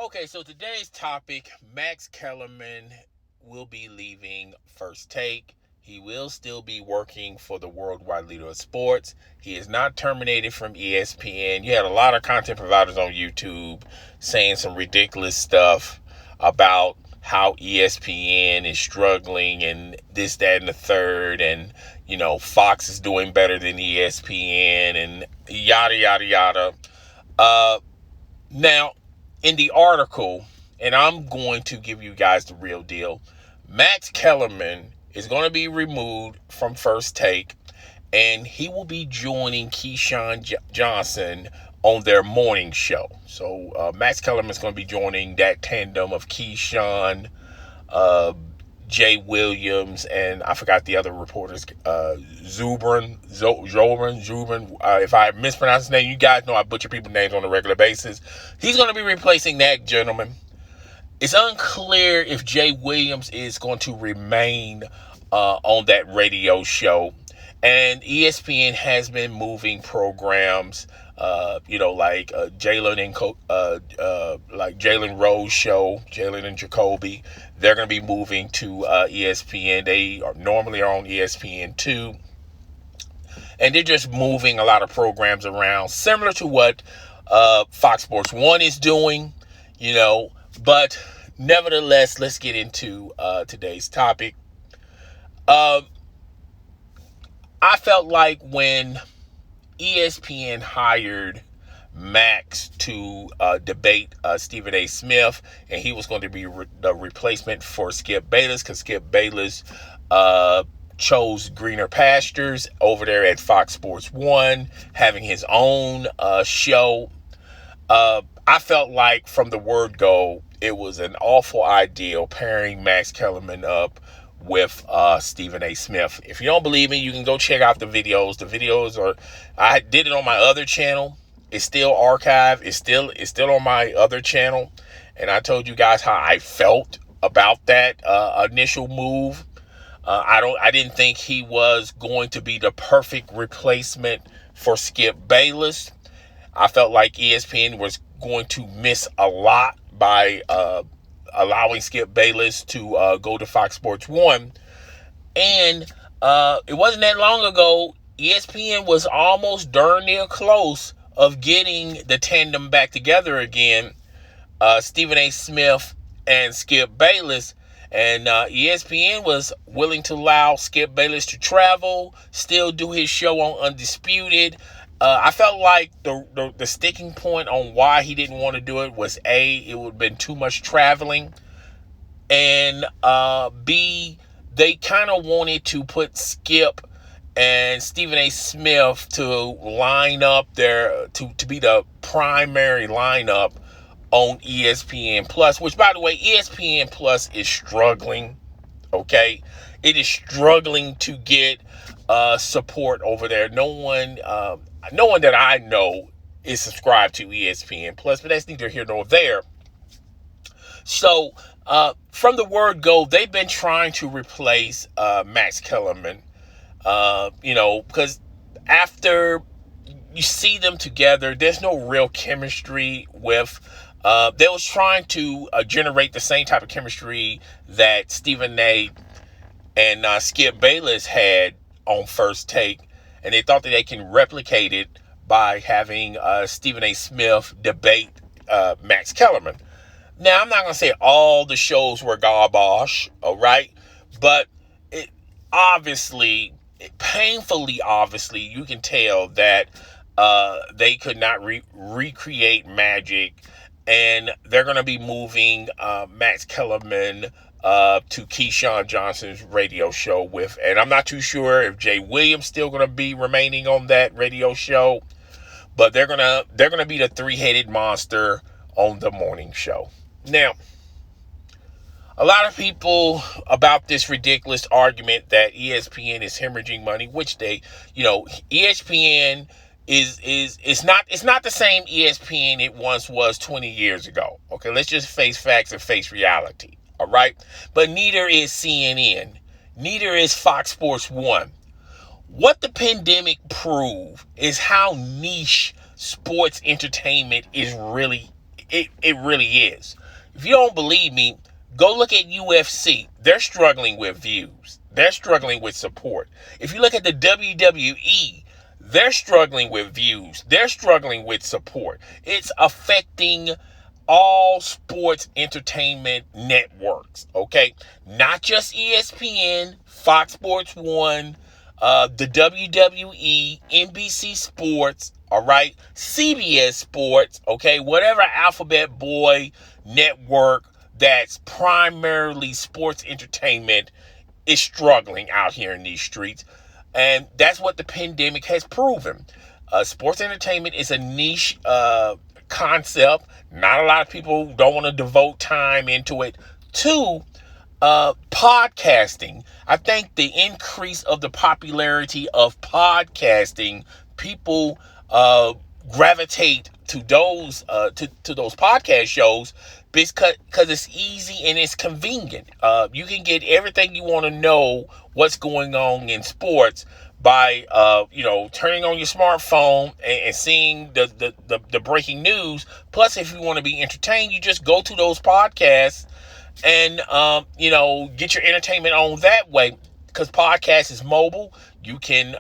Okay, so today's topic, Max Kellerman will be leaving First Take. He will still be working for the worldwide leader of sports. He is not terminated from ESPN. You had a lot of content providers on YouTube saying some ridiculous stuff about how ESPN is struggling and this, that, and the third, and Fox is doing better than ESPN and yada yada yada. Now, in the article, and I'm going to give you guys the real deal, Max Kellerman is going to be removed from First Take, and he will be joining Keyshawn Johnson on their morning show. So Max Kellerman is going to be joining that tandem of Keyshawn, Williams, and I forgot the other reporters, Zubin. If I mispronounce his name, you guys know I butcher people's names on a regular basis. He's going to be replacing that gentleman. It's unclear if Jay Williams is going to remain on that radio show. And ESPN has been moving programs, like Jalen and like Jalen Rose show, Jalen and Jacoby. They're going to be moving to ESPN. They normally are on ESPN 2. And they're just moving a lot of programs around, similar to what Fox Sports 1 is doing, But nevertheless, let's get into today's topic. I felt like when ESPN hired Max to debate Stephen A. Smith, and he was going to be the replacement for Skip Bayless, because Skip Bayless chose greener pastures over there at Fox Sports 1, having his own show. I felt like from the word go, it was an awful idea pairing Max Kellerman up with Stephen A. Smith. If you don't believe me, you can go check out the videos. The videos I did it on my other channel. It's still archived. It's still on my other channel. And I told you guys how I felt about that initial move. I didn't think he was going to be the perfect replacement for Skip Bayless. I felt like ESPN was going to miss a lot by allowing Skip Bayless to go to Fox Sports 1. And it wasn't that long ago, ESPN was almost darn near close of getting the tandem back together again, Stephen A. Smith and Skip Bayless. And ESPN was willing to allow Skip Bayless to travel, still do his show on Undisputed. I felt like the sticking point on why he didn't want to do it was A, it would have been too much traveling, and B, they kind of wanted to put Skip and Stephen A. Smith to line up there to be the primary lineup on ESPN Plus, which, by the way, ESPN Plus is struggling. Okay, it is struggling to get support over there. No one that I know is subscribed to ESPN Plus, but that's neither here nor there. So from the word go, they've been trying to replace Max Kellerman. Because after you see them together, there's no real chemistry with. They was trying to generate the same type of chemistry that Stephen A. and Skip Bayless had on First Take, and they thought that they can replicate it by having Stephen A. Smith debate Max Kellerman. Now, I'm not going to say all the shows were garbage, all right? But it painfully obviously, you can tell that they could not recreate magic, and they're going to be moving Max Kellerman to Keyshawn Johnson's radio show with, and I'm not too sure if Jay Williams still going to be remaining on that radio show, but they're gonna be the three-headed monster on the morning show. Now, a lot of people about this ridiculous argument that ESPN is hemorrhaging money, which they, ESPN is not the same ESPN it once was 20 years ago. Okay, let's just face facts and face reality. All right, but neither is CNN, neither is Fox Sports 1. What the pandemic proved is how niche sports entertainment really It really is. If you don't believe me, go look at UFC. They're struggling with views. They're struggling with support. If you look at the WWE, they're struggling with views. They're struggling with support. It's affecting all sports entertainment networks, okay? Not just ESPN, Fox Sports 1, the WWE, NBC Sports, all right? CBS Sports, okay? Whatever alphabet boy network that's primarily sports entertainment is struggling out here in these streets. And that's what the pandemic has proven. Sports entertainment is a niche concept. Not a lot of people don't want to devote time into it. Two, podcasting. I think the increase of the popularity of podcasting, people gravitate to those to those podcast shows because it's easy and it's convenient. You can get everything you want to know what's going on in sports by turning on your smartphone and seeing the breaking news. Plus, if you want to be entertained, you just go to those podcasts and get your entertainment on that way. Because podcast is mobile, you can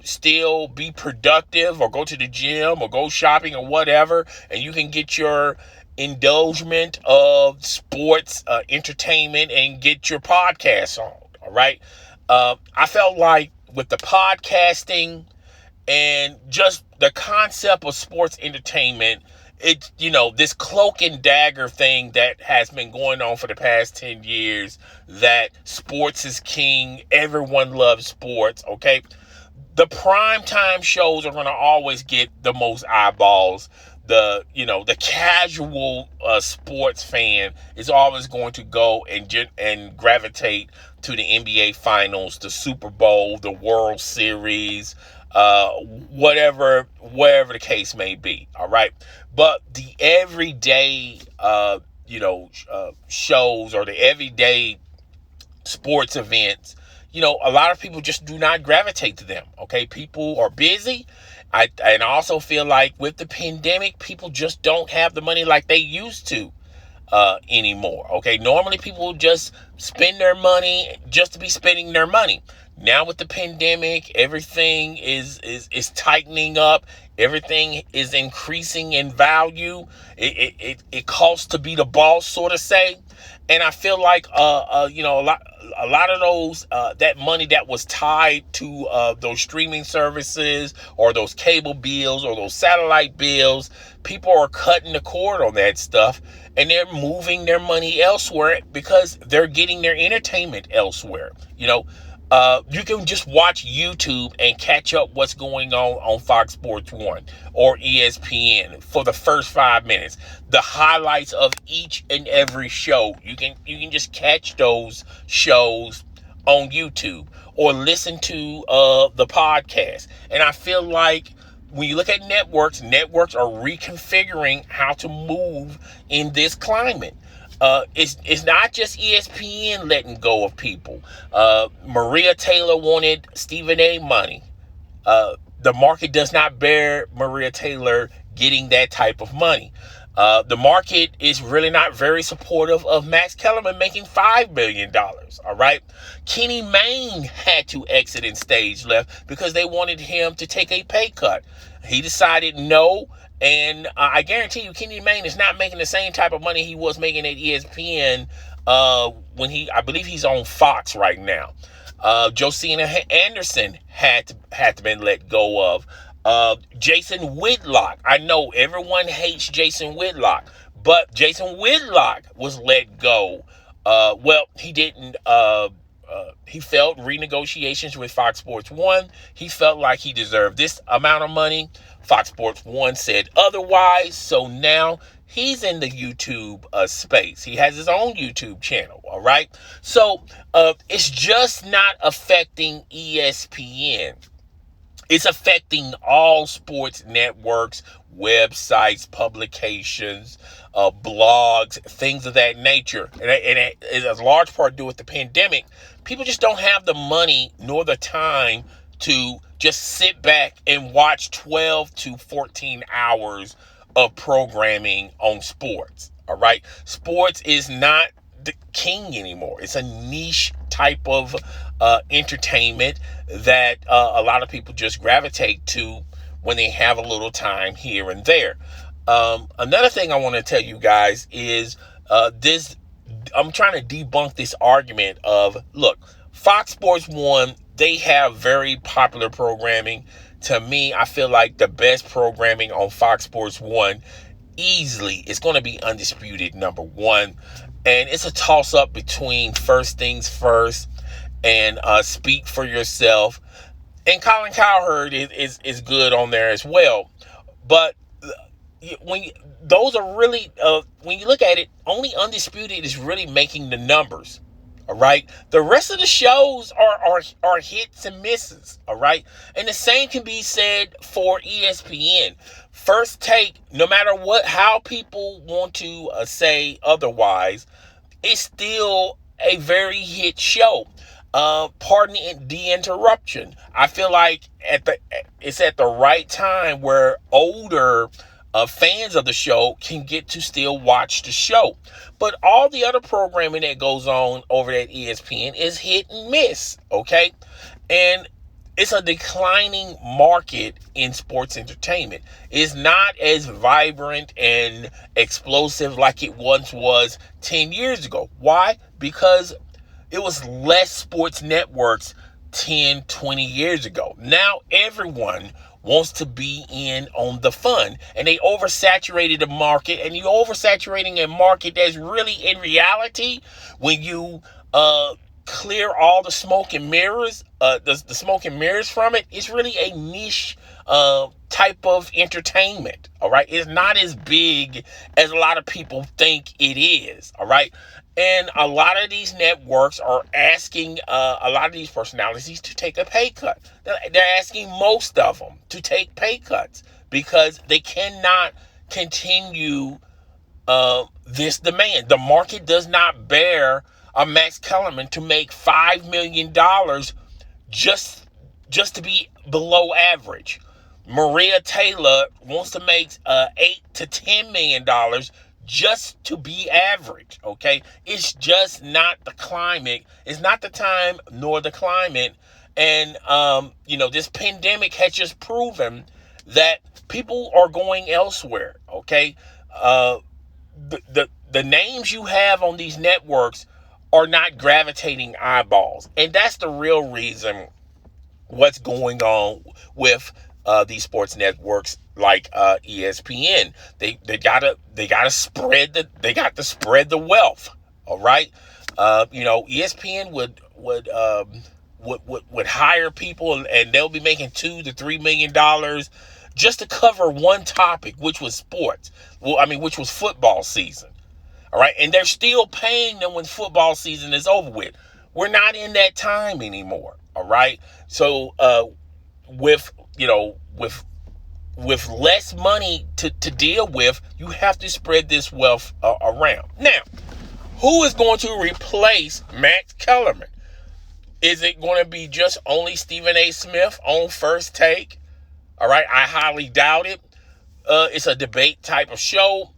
still be productive or go to the gym or go shopping or whatever, and you can get your indulgement of sports entertainment and get your podcast on. All right. I felt like with the podcasting and just the concept of sports entertainment, it's, this cloak and dagger thing that has been going on for the past 10 years, that sports is king, everyone loves sports, okay? The primetime shows are going to always get the most eyeballs. The casual sports fan is always going to go and gravitate to the NBA Finals, the Super Bowl, the World Series, whatever the case may be. All right. But the everyday, shows or the everyday sports events, a lot of people just do not gravitate to them. Okay. People are busy. And I also feel like with the pandemic, people just don't have the money like they used to anymore. Okay. Normally people just spend their money just to be spending their money. Now with the pandemic, everything is tightening up. Everything is increasing in value. It costs to be the boss, sort of say. And I feel like a lot of those that money that was tied to those streaming services or those cable bills or those satellite bills, people are cutting the cord on that stuff and they're moving their money elsewhere because they're getting their entertainment elsewhere. You can just watch YouTube and catch up what's going on Fox Sports 1 or ESPN for the first 5 minutes. The highlights of each and every show. You can just catch those shows on YouTube or listen to the podcast. And I feel like when you look at networks are reconfiguring how to move in this climate. It's not just ESPN letting go of people. Maria Taylor wanted Stephen A. money. The market does not bear Maria Taylor getting that type of money. The market is really not very supportive of Max Kellerman making $5 million. All right. Kenny Mayne had to exit and stage left because they wanted him to take a pay cut. He decided no. And I guarantee you, Kenny Mayne is not making the same type of money he was making at ESPN I believe he's on Fox right now. Josina Anderson had to been let go of. Jason Whitlock. I know everyone hates Jason Whitlock, but Jason Whitlock was let go. He didn't. He felt renegotiations with Fox Sports 1. He felt like he deserved this amount of money. Fox Sports 1 said otherwise. So now he's in the YouTube space. He has his own YouTube channel. All right. So it's just not affecting ESPN. It's affecting all sports networks, websites, publications, blogs, things of that nature. And it has a large part to do with the pandemic. People just don't have the money nor the time to just sit back and watch 12 to 14 hours of programming on sports. All right. Sports is not the king anymore. It's a niche type of entertainment that a lot of people just gravitate to when they have a little time here and there. Another thing I want to tell you guys is this. I'm trying to debunk this argument of, look, Fox Sports 1, they have very popular programming. To me, I feel like the best programming on Fox Sports 1 easily is going to be Undisputed #1. And it's a toss-up between First Things First and Speak for Yourself. And Colin Cowherd is good on there as well. But those are really, when you look at it, only Undisputed is really making the numbers. All right. The rest of the shows are hits and misses. All right. And the same can be said for ESPN. First Take, no matter how people want to say otherwise, it's still a very hit show. Pardon the interruption. I feel like it's at the right time where older fans of the show can get to still watch the show. But all the other programming that goes on over at ESPN is hit and miss, okay? And it's a declining market in sports entertainment. It's not as vibrant and explosive like it once was 10 years ago. Why? Because it was less sports networks 10, 20 years ago. Now everyone wants to be in on the fun, and they oversaturated the market, and you're oversaturating a market that's really, in reality, when you clear all the smoke and mirrors, the smoke and mirrors from it, it's really a niche type of entertainment. All right, it's not as big as a lot of people think it is. All right. And a lot of these networks are asking a lot of these personalities to take a pay cut. They're asking most of them to take pay cuts because they cannot continue this demand. The market does not bear a Max Kellerman to make $5 million just to be below average. Maria Taylor wants to make $8 to $10 million just to be average, okay? It's just not the climate. It's not the time nor the climate. And, this pandemic has just proven that people are going elsewhere, okay? The names you have on these networks are not gravitating eyeballs. And that's the real reason what's going on with these sports networks like ESPN. They gotta spread the wealth. All right. ESPN would hire people and they'll be making $2 to $3 million just to cover one topic, which was sports. Which was football season. All right. And they're still paying them when football season is over with. We're not in that time anymore. All right. So with less money to deal with, you have to spread this wealth around. Now, who is going to replace Max Kellerman? Is it going to be just only Stephen A. Smith on First Take? All right, I highly doubt it. It's a debate type of show.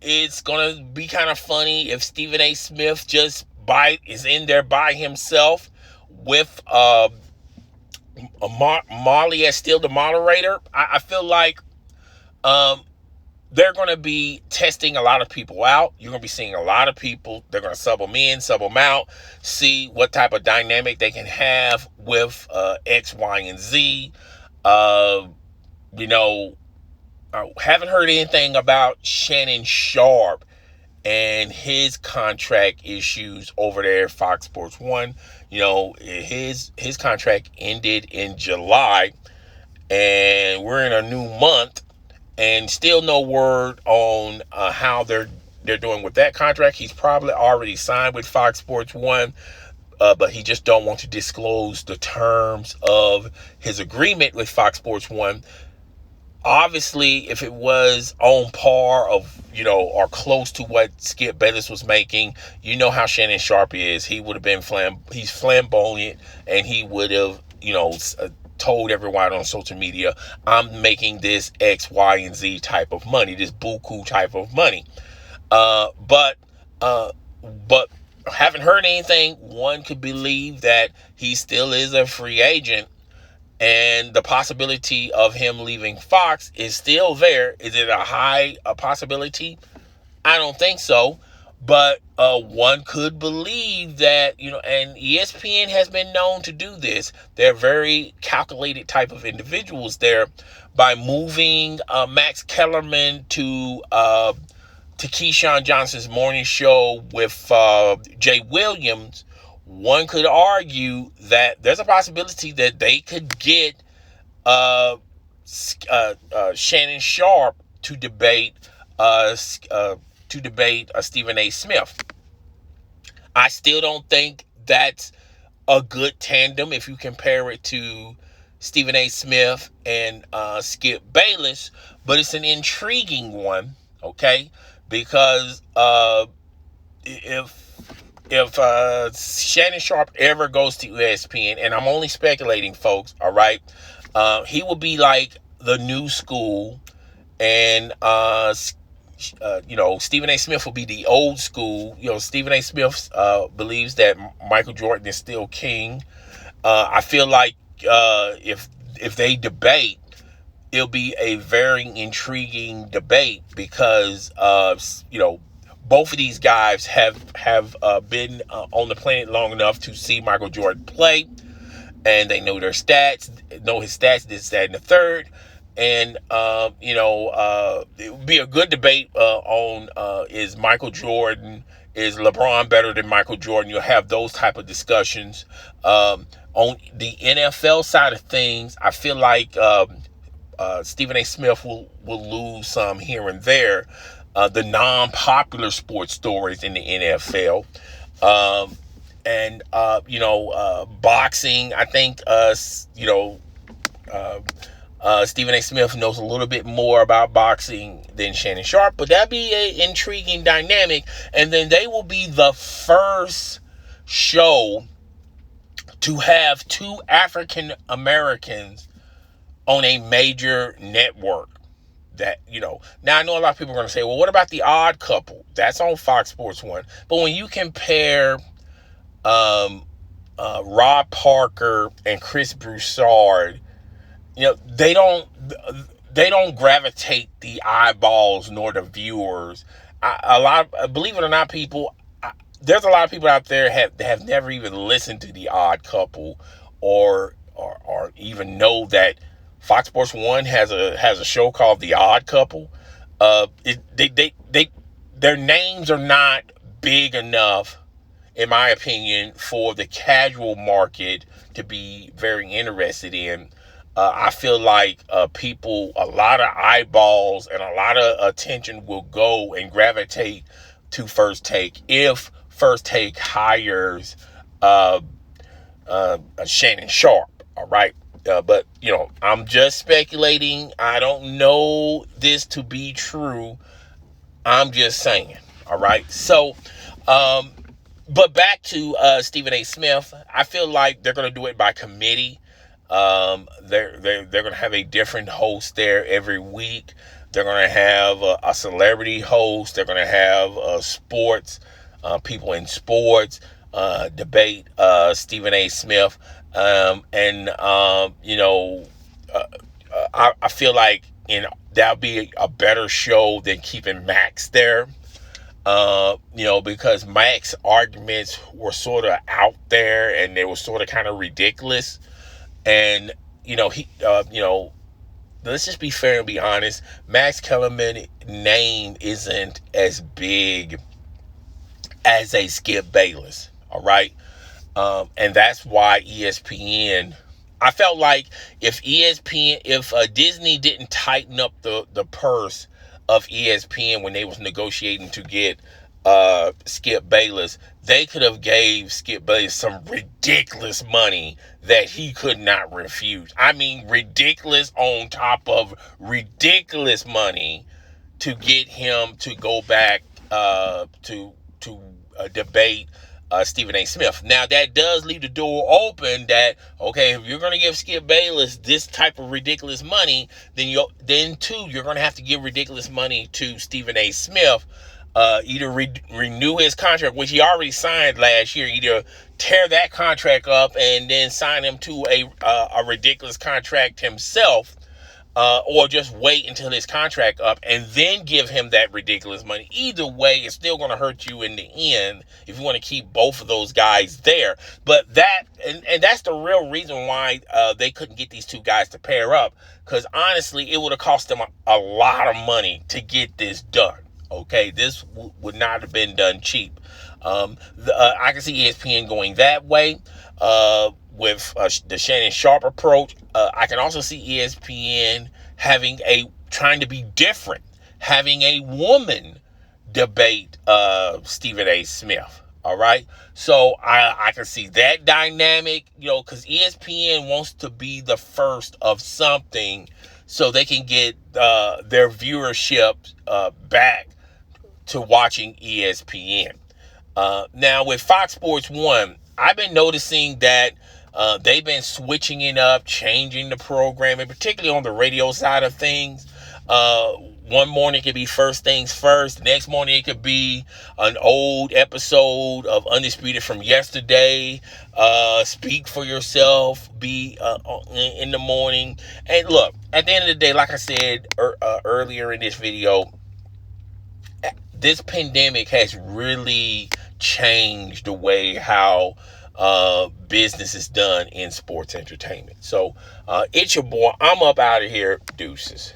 It's going to be kind of funny if Stephen A. Smith just is in there by himself with Molly as still the moderator. I feel like they're going to be testing a lot of people out. You're going to be seeing a lot of people. They're going to sub them in, sub them out, see what type of dynamic they can have with X, Y, and Z. I haven't heard anything about Shannon Sharpe and his contract issues over there at Fox Sports 1. His contract ended in July, and we're in a new month, and still no word on how they're doing with that contract. He's probably already signed with Fox Sports 1, but he just don't want to disclose the terms of his agreement with Fox Sports 1. Obviously, if it was on par of, or close to what Skip Bayless was making, how Shannon Sharpe is. He would have been he's flamboyant, and he would have, told everyone on social media, I'm making this X, Y, and Z type of money, this buku type of money. But haven't heard anything. One could believe that he still is a free agent, and the possibility of him leaving Fox is still there. Is it a possibility? I don't think so. But one could believe that, and ESPN has been known to do this. They're very calculated type of individuals there. By moving Max Kellerman to Keyshawn Johnson's morning show with Jay Williams, one could argue that there's a possibility that they could get Shannon Sharpe to debate Stephen A. Smith. I still don't think that's a good tandem if you compare it to Stephen A. Smith and Skip Bayless, but it's an intriguing one, okay? Because if Shannon Sharpe ever goes to ESPN, and I'm only speculating, folks, all right, he will be like the new school, and Stephen A. Smith will be the old school. Stephen A. Smith believes that Michael Jordan is still king. I feel like if they debate, it'll be a very intriguing debate because both of these guys have been on the planet long enough to see Michael Jordan play, and they know their stats, know his stats, this, that, and the third. And it would be a good debate on is LeBron better than Michael Jordan? You'll have those type of discussions. On the NFL side of things, I feel like Stephen A. Smith will lose some here and there. The non-popular sports stories in the NFL. Boxing, I think, Stephen A. Smith knows a little bit more about boxing than Shannon Sharpe, but that'd be an intriguing dynamic. And then they will be the first show to have two African Americans on a major network. Now I know a lot of people are going to say, well, what about The Odd Couple? That's on Fox Sports 1. But when you compare Rob Parker and Chris Broussard, they don't gravitate the eyeballs nor the viewers. Believe it or not, people, there's a lot of people out there that have never even listened to The Odd Couple or even know that Fox Sports 1 has a show called The Odd Couple. Their names are not big enough, in my opinion, for the casual market to be very interested in. I feel like people, a lot of eyeballs and a lot of attention will go and gravitate to First Take if First Take hires Shannon Sharpe. All right. But I'm just speculating. I don't know this to be true. I'm just saying. All right. So, but back to Stephen A. Smith. I feel like they're going to do it by committee. They're going to have a different host there every week. They're going to have a celebrity host. They're going to have sports, people in sports, debate Stephen A. Smith. I feel like that'll be a better show than keeping Max there. Because Max's arguments were sort of out there and they were sort of kind of ridiculous. And, let's just be fair and be honest. Max Kellerman's name isn't as big as a Skip Bayless. All right. And that's why ESPN, I felt like if Disney didn't tighten up the purse of ESPN when they was negotiating to get Skip Bayless, they could have gave Skip Bayless some ridiculous money that he could not refuse. I mean, ridiculous on top of ridiculous money to get him to go back to debate Stephen A. Smith. Now, that does leave the door open that, okay, if you're going to give Skip Bayless this type of ridiculous money, then too, you're going to have to give ridiculous money to Stephen A. Smith. Either renew his contract, which he already signed last year, either tear that contract up and then sign him to a ridiculous contract himself, or just wait until his contract up and then give him that ridiculous money. Either way, it's still going to hurt you in the end if you want to keep both of those guys there. But that's the real reason why they couldn't get these two guys to pair up, because honestly, it would have cost them a lot of money to get this done. Okay, this would not have been done cheap. I can see ESPN going that way with the Shannon Sharpe approach. I can also see ESPN trying to be different, having a woman debate Stephen A. Smith. All right, so I can see that dynamic, because ESPN wants to be the first of something, so they can get their viewership back to watching ESPN. Now with Fox Sports 1, I've been noticing that they've been switching it up, changing the programming, particularly on the radio side of things. One morning it could be First Things First. The next morning it could be an old episode of Undisputed from yesterday. Speak for Yourself be in the morning. And look, at the end of the day, like I said earlier in this video, this pandemic has really changed the way how business is done in sports entertainment. So it's your boy. I'm up out of here. Deuces.